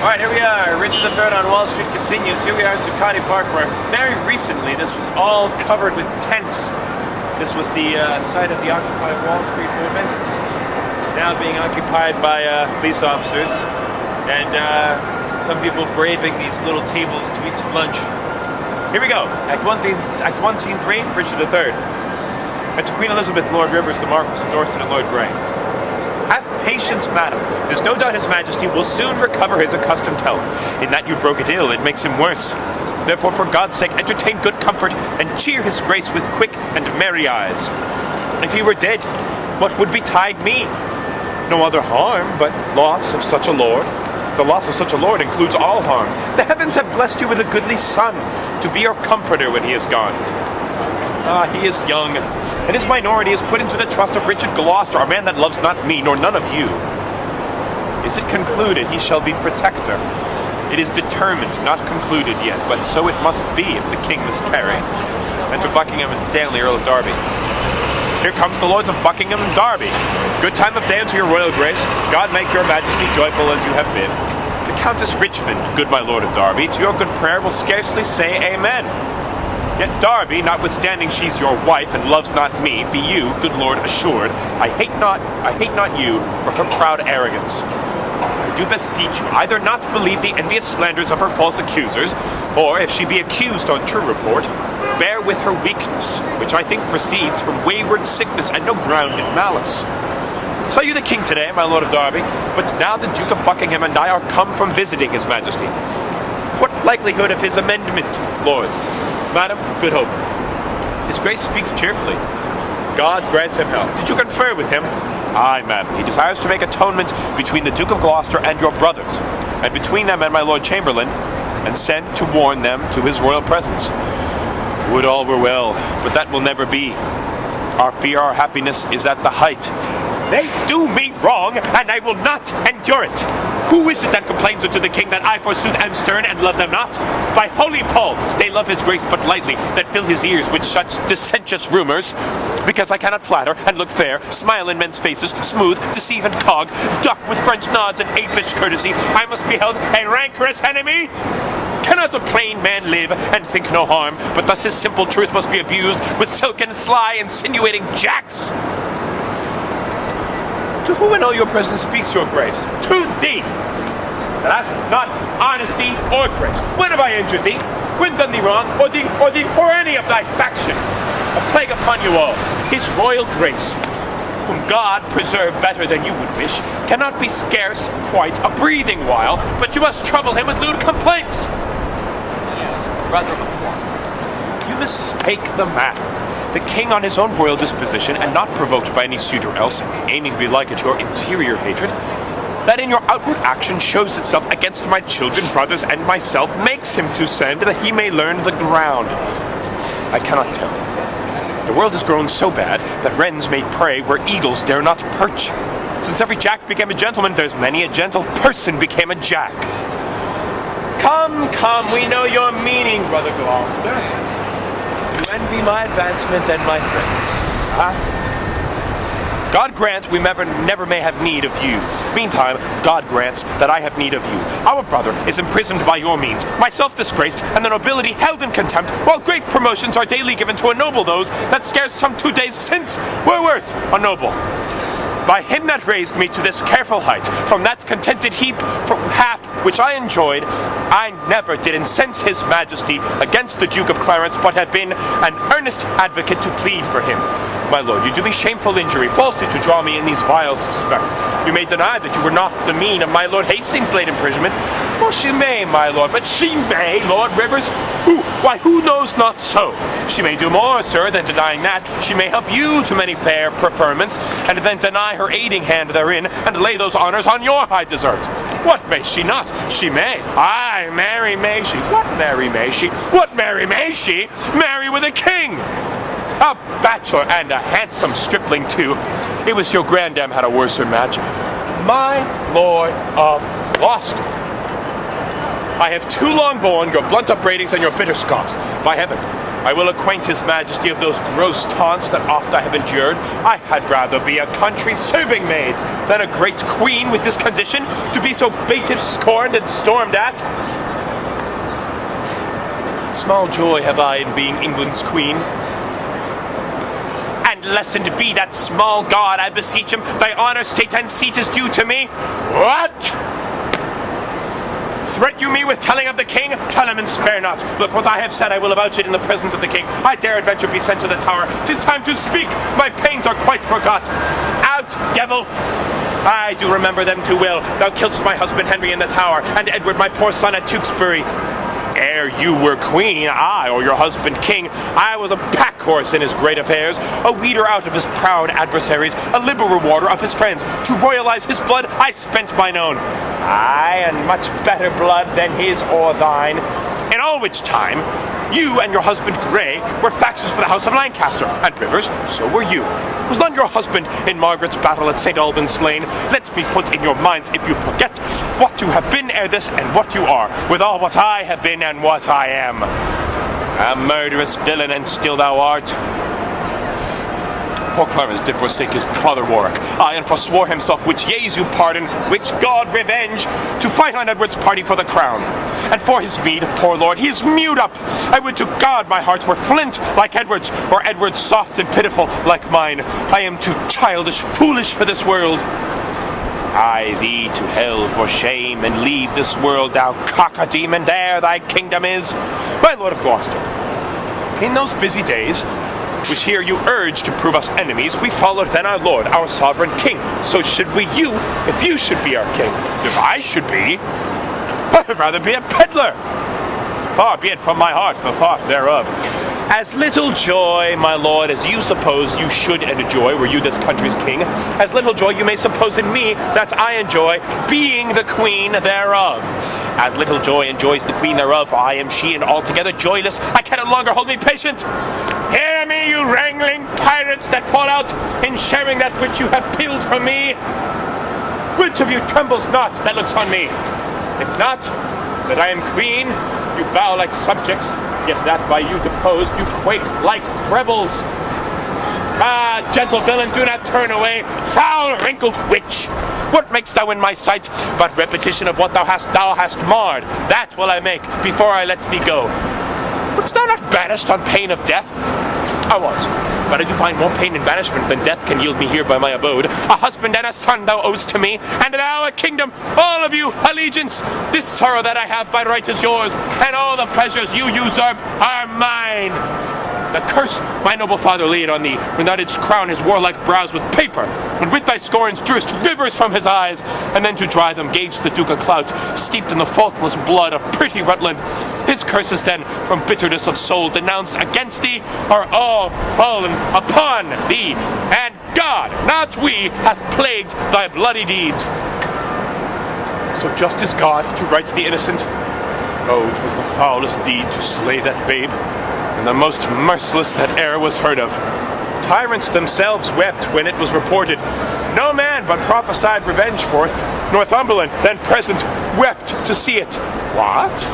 Alright, here we are. Richard III on Wall Street continues. Here we are in Zuccotti Park, where very recently this was all covered with tents. This was the site of the Occupy Wall Street movement, now being occupied by police officers, and some people braving these little tables to eat some lunch. Here we go. Act 1, Scene 3, Richard III. And to Queen Elizabeth, Lord Rivers, the Marquis of Dorset, and Lord Grey. Have patience, madam. There's no doubt His Majesty will soon recover his accustomed health. In that you broke it ill, it makes him worse. Therefore, for God's sake, entertain good comfort and cheer His Grace with quick and merry eyes. If he were dead, what would betide me? No other harm, but loss of such a lord. The loss of such a lord includes all harms. The heavens have blessed you with a goodly son, to be your comforter when he is gone. He is young, and his minority is put into the trust of Richard Gloucester, a man that loves not me, nor none of you. Is it concluded he shall be protector? It is determined, not concluded yet, but so it must be if the king miscarry. Enter Buckingham and Stanley, Earl of Derby. Here comes the lords of Buckingham and Derby. Good time of day unto your royal grace. God make your majesty joyful as you have been. The Countess Richmond, good my lord of Derby, to your good prayer will scarcely say amen. Yet Derby, notwithstanding she's your wife and loves not me, be you, good lord, assured, I hate not you for her proud arrogance. I do beseech you either not to believe the envious slanders of her false accusers, or, if she be accused on true report, bear with her weakness, which I think proceeds from wayward sickness and no grounded malice. Saw you the king today, my lord of Derby, but now the Duke of Buckingham and I are come from visiting His Majesty. What likelihood of his amendment, lords? Madam, good hope. His Grace speaks cheerfully. God grant him health. Did you confer with him? Aye, madam. He desires to make atonement between the Duke of Gloucester and your brothers, and between them and my Lord Chamberlain, and send to warn them to his royal presence. Would all were well, but that will never be. Our fear, our happiness is at the height. They do me wrong, and I will not endure it. Who is it that complains unto the king that I forsooth am stern and love them not? By holy Paul, they love his grace but lightly, that fill his ears with such dissentious rumors. Because I cannot flatter and look fair, smile in men's faces, smooth, deceive and cog, duck with French nods and apish courtesy, I must be held a rancorous enemy? Cannot a plain man live and think no harm, but thus his simple truth must be abused with silken, sly, insinuating jacks? To whom in all your presence speaks your grace? To thee! That's not honesty or grace. When have I injured thee? When done thee wrong? Or any of thy faction? A plague upon you all. His royal grace, whom God preserve better than you would wish, cannot be scarce quite a breathing while, but you must trouble him with lewd complaints. Brother of Gloucester, you mistake the matter. The king on his own royal disposition, and not provoked by any suitor else, aiming belike at your interior hatred, that in your outward action shows itself against my children, brothers, and myself, makes him to send that he may learn the ground. I cannot tell. The world is growing so bad that wrens may prey where eagles dare not perch. Since every jack became a gentleman, there's many a gentle person became a jack. Come, we know your meaning, Brother Gloucester. You envy my advancement and my friends. God grant we never may have need of you. Meantime, God grants that I have need of you. Our brother is imprisoned by your means, myself disgraced, and the nobility held in contempt, while great promotions are daily given to ennoble those that scarce some 2 days since were worth a noble. By him that raised me to this careful height, from that contented heap from hap which I enjoyed, I never did incense His Majesty against the Duke of Clarence, but have been an earnest advocate to plead for him. My lord, you do me shameful injury, falsely to draw me in these vile suspects. You may deny that you were not the mean of my Lord Hastings' late imprisonment. Well, she may, my lord, but she may, Lord Rivers. Who knows not so? She may do more, sir, than denying that. She may help you to many fair preferments, and then deny her aiding hand therein, and lay those honors on your high desert. What may she not? She may. Aye, marry may she. What marry may she? What marry may she? Marry with a king! A bachelor and a handsome stripling, too. It was your grandam had a worser match. My Lord of Gloucester. I have too long borne your blunt upbraidings and your bitter scoffs. By heaven, I will acquaint His Majesty of those gross taunts that oft I have endured. I had rather be a country serving maid than a great queen with this condition, to be so baited, scorned, and stormed at? Small joy have I in being England's queen. And lessened be that small god, I beseech him, thy honour, state, and seat is due to me. What? Threat you me with telling of the king? Tell him and spare not. Look, what I have said I will avouch it in the presence of the king. I dare adventure be sent to the tower. 'Tis time to speak. My pains are quite forgot. Out, devil! I do remember them too well. Thou killedst my husband Henry in the tower, and Edward my poor son at Tewkesbury. Ere you were queen, I, or your husband king, I was a pack horse in his great affairs, a weeder out of his proud adversaries, a liberal rewarder of his friends. To royalize his blood, I spent mine own. Aye, and much better blood than his or thine. In all which time, you and your husband Grey were factions for the house of Lancaster, and Rivers, so were you. Was none your husband in Margaret's battle at St. Albans slain? Let me put in your minds, if you forget, what you have been ere this, and what you are, with all what I have been and what I am. A murderous villain, and still thou art. Poor Clarence did forsake his father Warwick, aye, and forswore himself, which Jesu pardon, which God revenge, to fight on Edward's party for the crown. And for his meed, poor lord, he is mewed up. I would to God my heart were flint like Edward's, or Edward's soft and pitiful like mine. I am too childish, foolish for this world. Hie thee to hell for shame, and leave this world, thou cock-a-demon, there thy kingdom is. My lord of Gloucester, in those busy days, which here you urge to prove us enemies, we followed then our lord, our sovereign king. So should we you, if you should be our king. If I should be, I would rather be a peddler. Far be it from my heart the thought thereof. As little joy, my lord, as you suppose you should enjoy were you this country's king, as little joy you may suppose in me that I enjoy being the queen thereof. As little joy enjoys the queen thereof, I am she, and altogether joyless I can no longer hold me patient. Hear me, you wrangling pirates that fall out in sharing that which you have pilled from me. Which of you trembles not that looks on me? If not, that I am queen, you bow like subjects, yet that by you deposed, you quake like rebels. Ah, gentle villain, do not turn away, foul wrinkled witch! What makest thou in my sight, but repetition of what thou hast marred? That will I make, before I let thee go. Wouldst thou not banished on pain of death? I was, but I do find more pain in banishment than death can yield me here by my abode. A husband and a son thou owest to me, and thou a kingdom, all of you allegiance. This sorrow that I have by right is yours, and all the pleasures you usurp are mine. The curse my noble father laid on thee, when thou didst crown his warlike brows with paper, and with thy scorns drewest rivers from his eyes, and then to dry them gavest the Duke of Clout, steeped in the faultless blood of pretty Rutland. His curses then, from bitterness of soul denounced against thee, are all fallen upon thee, and God, not we, hath plagued thy bloody deeds. So just is God to right the innocent. Oh, it was the foulest deed to slay that babe, and the most merciless that e'er was heard of. Tyrants themselves wept when it was reported. No man but prophesied revenge for it. Northumberland, then present, wept to see it. What?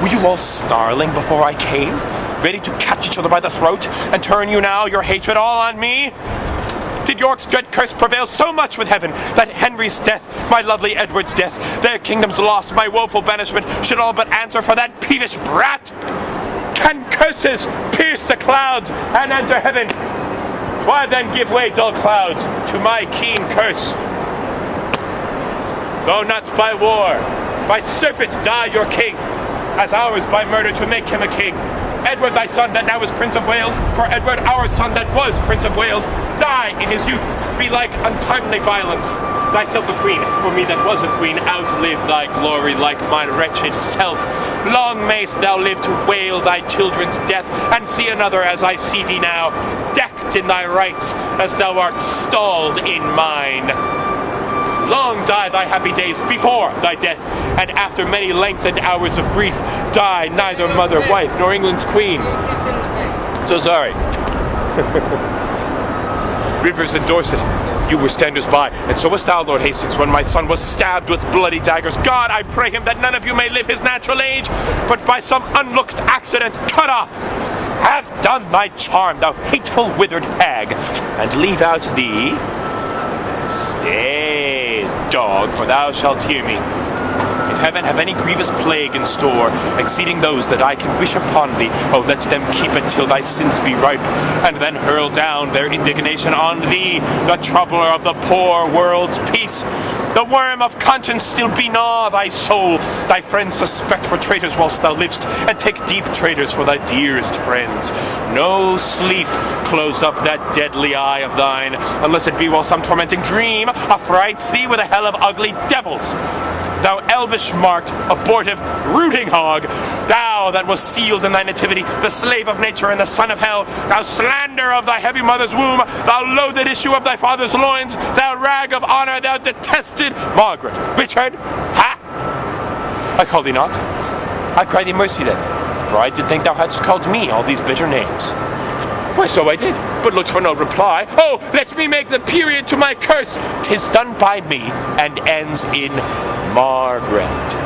Were you all snarling before I came, ready to catch each other by the throat, and turn you now your hatred all on me? Did York's dread curse prevail so much with heaven, that Henry's death, my lovely Edward's death, their kingdom's loss, my woeful banishment, should all but answer for that peevish brat? Can curses pierce the clouds and enter heaven? Why then give way, dull clouds, to my keen curse? Though not by war, by surfeit die your king, as ours by murder to make him a king. Edward thy son that now is Prince of Wales, for Edward our son that was Prince of Wales, die in his youth, be like untimely violence. Thyself a queen, for me that was a queen, outlive thy glory like my wretched self. Long mayst thou live to wail thy children's death, and see another as I see thee now, decked in thy rights, as thou art stalled in mine. Long die thy happy days before thy death, and after many lengthened hours of grief, die neither mother, wife, nor England's queen. So sorry. Rivers and Dorset, you were standers by, and so wast thou, Lord Hastings, when my son was stabbed with bloody daggers. God, I pray him that none of you may live his natural age, but by some unlooked accident cut off. Have done thy charm, thou hateful withered hag, and leave out thee Stay, dog, for thou shalt hear me. If heaven have any grievous plague in store, exceeding those that I can wish upon thee, oh, let them keep it till thy sins be ripe, and then hurl down their indignation on thee, the troubler of the poor world's peace. The worm of conscience still begnaw thy soul. Thy friends suspect for traitors whilst thou livest, and take deep traitors for thy dearest friends. No sleep close up that deadly eye of thine, unless it be while some tormenting dream affrights thee with a hell of ugly devils. Thou elvish-marked, abortive, rooting hog, thou that was sealed in thy nativity, the slave of nature and the son of hell, thou slander of thy heavy mother's womb, thou loathed issue of thy father's loins, thou rag of honor, thou detested Margaret. Richard, ha! I call thee not. I cry thee mercy then, for I did think thou hadst called me all these bitter names. Why, so I did, but looked for no reply. Oh, let me make the period to my curse. 'Tis done by me, and ends in Margaret.